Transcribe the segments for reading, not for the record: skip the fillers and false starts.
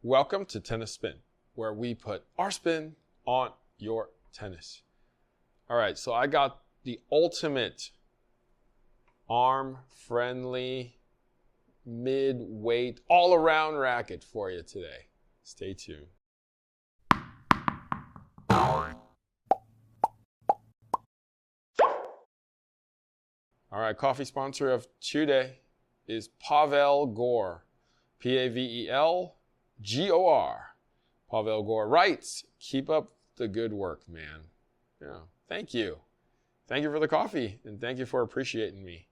Welcome to Tennis Spin, where we put our spin on your tennis. All right, so I got the ultimate arm-friendly, mid-weight, all-around racket for you today. Stay tuned. All right, coffee sponsor of today is Pavel Gore, Pavelgor. Pavel Gore writes, "Keep up the good work, man." Yeah, thank you. Thank you for the coffee, and thank you for appreciating me.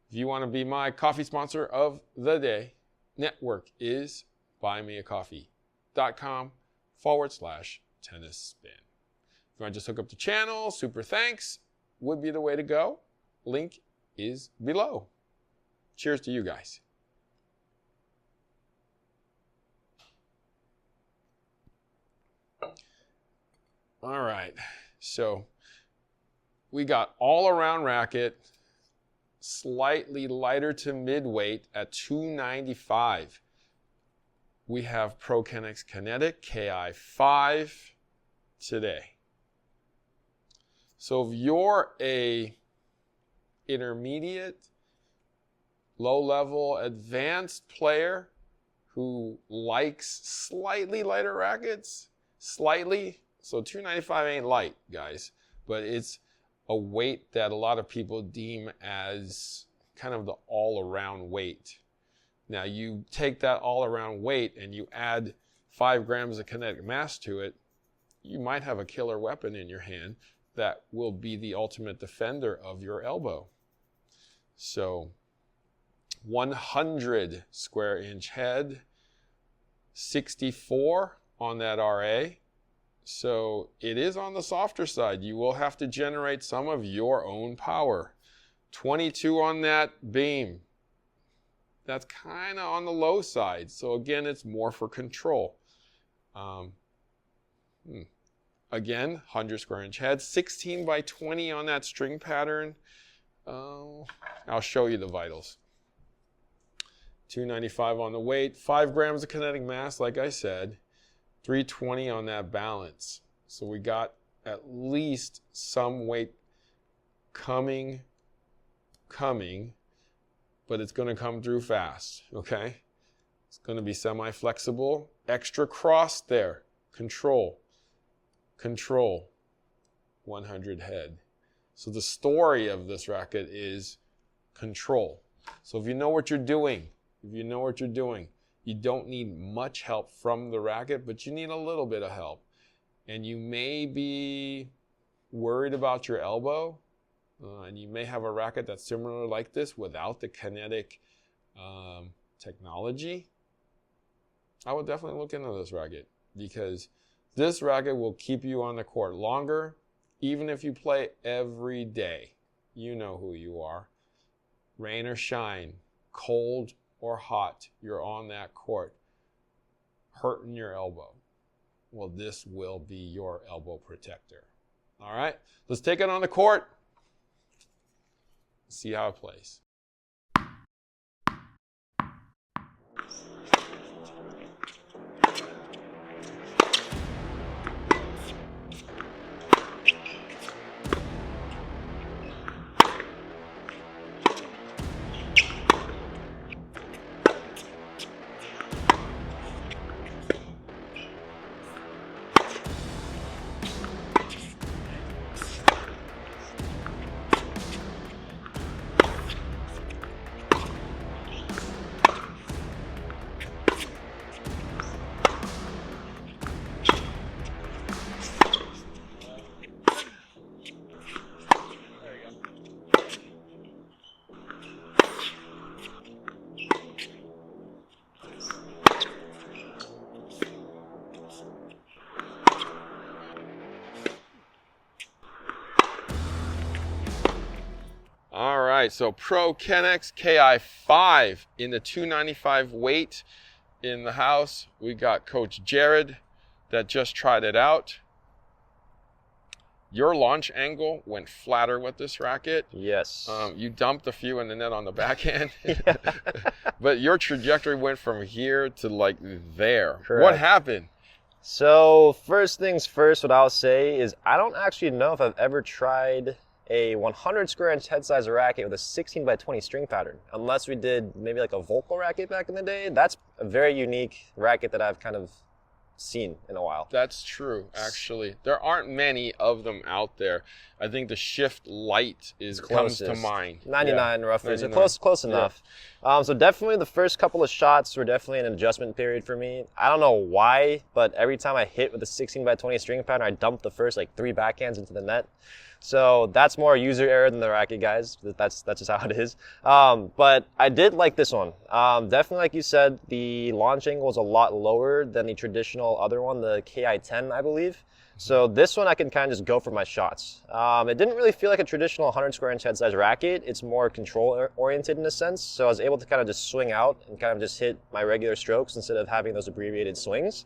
If you want to be my coffee sponsor of the day, network is buymeacoffee.com/tennis spin. If you want to just hook up the channel, super thanks would be the way to go. Link is below. Cheers to you guys. All right, so we got all-around racket, slightly lighter to mid-weight at 295. We have ProKennex Kinetic Ki today. So if you're a intermediate, low-level, advanced player who likes slightly lighter rackets, so 295 ain't light, guys, but it's a weight that a lot of people deem as kind of the all-around weight. Now you take that all-around weight and you add 5 grams of kinetic mass to it, you might have a killer weapon in your hand that will be the ultimate defender of your elbow. So 100 square inch head, 64 on that RA. So it is on the softer side. You will have to generate some of your own power. 22 on that beam. That's kind of on the low side. So again, it's more for control. Again, 100 square inch head, 16 by 20 on that string pattern. I'll show you the vitals. 295 on the weight, 5 grams of kinetic mass, like I said. 320 on that balance. So we got at least some weight coming, but it's going to come through fast, okay? It's going to be semi-flexible. Extra cross there. Control. 100 head. So the story of this racket is control. So if you know what you're doing, you don't need much help from the racket, but you need a little bit of help. And you may be worried about your elbow, and you may have a racket that's similar like this without the kinetic technology. I would definitely look into this racket, because this racket will keep you on the court longer, even if you play every day. You know who you are. Rain or shine, cold or hot, you're on that court, hurting your elbow. Well, this will be your elbow protector. All right, let's take it on the court. See how it plays. All right, so ProKennex Ki in the 295 weight in the house. We got Coach Jerod that just tried it out. your launch angle went flatter with this racket. Yes. You dumped a few in the net on the backhand. Yeah. But your trajectory went from here to like there. Correct. What happened? So first things first, what I'll say is I don't actually know if I've ever tried a 100 square inch head size racket with a 16 by 20 string pattern, unless we did maybe like a vocal racket back in the day. That's a very unique racket that I've kind of seen in a while. That's true, actually. There aren't many of them out there. I think the Shift Light comes to mind. 99 roughly. 99. So close enough. Yeah. So definitely the first couple of shots were definitely an adjustment period for me. I don't know why, but every time I hit with a 16 by 20 string pattern, I dumped the first like 3 backhands into the net. So that's more user error than the racket, guys. That's just how it is. But I did like this one. Definitely, like you said, the launch angle is a lot lower than the traditional other one, the KI-10, I believe. So this one I can kind of just go for my shots. It didn't really feel like a traditional 100 square inch head size racket. It's more control oriented in a sense. So I was able to kind of just swing out and kind of just hit my regular strokes instead of having those abbreviated swings.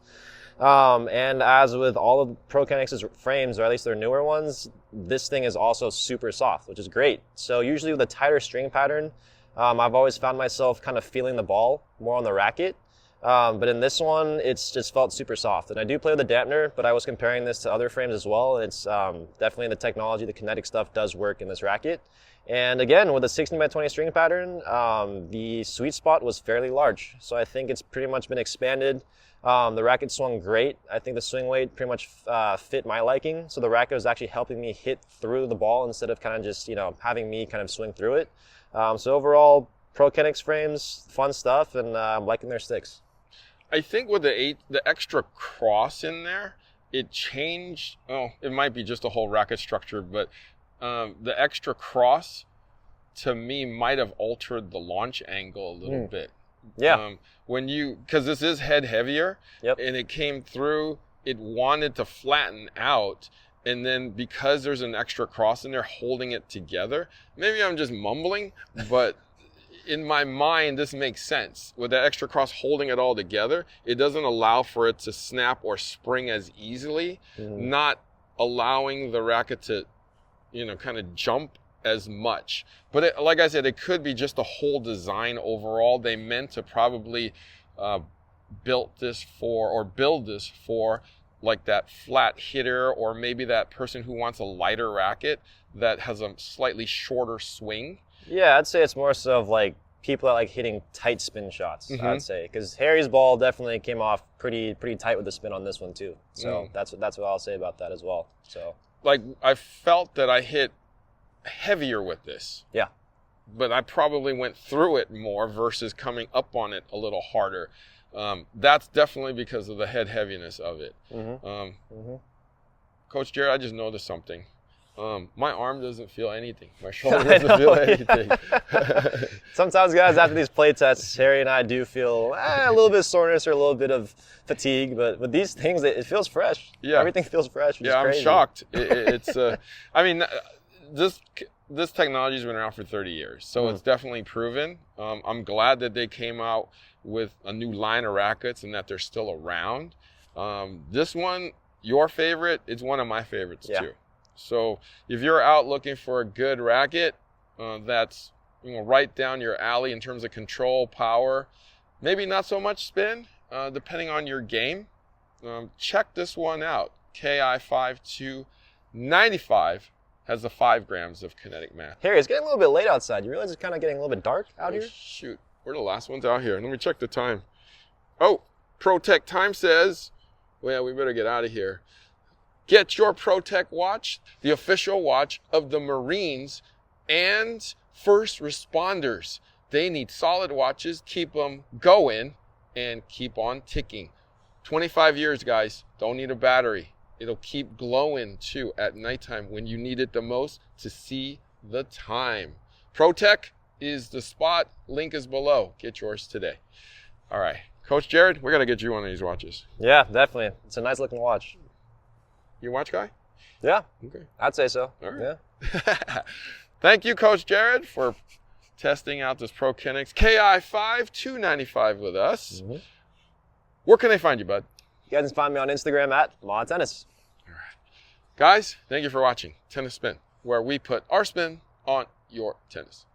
And as with all of ProKennex's frames, or at least their newer ones, this thing is also super soft, which is great. So usually with a tighter string pattern, I've always found myself kind of feeling the ball more on the racket. But in this one, it's just felt super soft. And I do play with a dampener, but I was comparing this to other frames as well. It's definitely the technology, the kinetic stuff does work in this racket. And again, with a 16 by 20 string pattern, the sweet spot was fairly large. So I think it's pretty much been expanded. The racket swung great. I think the swing weight pretty much fit my liking. So the racket was actually helping me hit through the ball instead of kind of just, having me kind of swing through it. So overall, ProKennex frames, fun stuff, and I'm liking their sticks. I think with the extra cross in there, it changed. Oh, it might be just a whole racket structure, but the extra cross to me might have altered the launch angle a little bit. Yeah. Because this is head heavier, and it came through, it wanted to flatten out, and then because there's an extra cross in there holding it together, maybe I'm just mumbling, but in my mind, this makes sense. With that extra cross holding it all together, it doesn't allow for it to snap or spring as easily, not allowing the racket to, kind of jump as much. But like I said, it could be just the whole design overall. They meant to probably build this for like that flat hitter, or maybe that person who wants a lighter racket that has a slightly shorter swing. Yeah, I'd say it's more so of like people that like hitting tight spin shots, I'd say. Because Harry's ball definitely came off pretty tight with the spin on this one too. So that's what I'll say about that as well. So like I felt that I hit heavier with this. Yeah. But I probably went through it more versus coming up on it a little harder. That's definitely because of the head heaviness of it. Coach Jerod, I just noticed something. My arm doesn't feel anything. My shoulder doesn't feel anything. Sometimes, guys, after these play tests, Harry and I do feel a little bit of soreness or a little bit of fatigue. But with these things, it feels fresh. Yeah. Everything feels fresh, which is crazy. I'm shocked. It's I mean, this technology's been around for 30 years, so it's definitely proven. I'm glad that they came out with a new line of rackets and that they're still around. This one, your favorite, it's one of my favorites too. So if you're out looking for a good racket that's right down your alley in terms of control, power, maybe not so much spin, depending on your game, check this one out. KI-5295 has the 5 grams of kinetic mass. Harry, it's getting a little bit late outside. You realize it's kind of getting a little bit dark out here? Shoot, we're the last ones out here. Let me check the time. Oh, ProTek time says, well, we better get out of here. Get your ProTek watch, the official watch of the Marines and first responders. They need solid watches, keep them going, and keep on ticking. 25 years, guys. Don't need a battery. It'll keep glowing, too, at nighttime when you need it the most to see the time. ProTek is the spot. Link is below. Get yours today. All right. Coach Jerod, we got to get you one of these watches. Yeah, definitely. It's a nice-looking watch. You a watch guy? Yeah. Okay. I'd say so. All right. Yeah. Thank you, Coach Jerod, for testing out this ProKennex Ki-5295 with us. Where can they find you, bud? You guys can find me on Instagram at Ma Tennis. All right. Guys, thank you for watching Tennis Spin, where we put our spin on your tennis.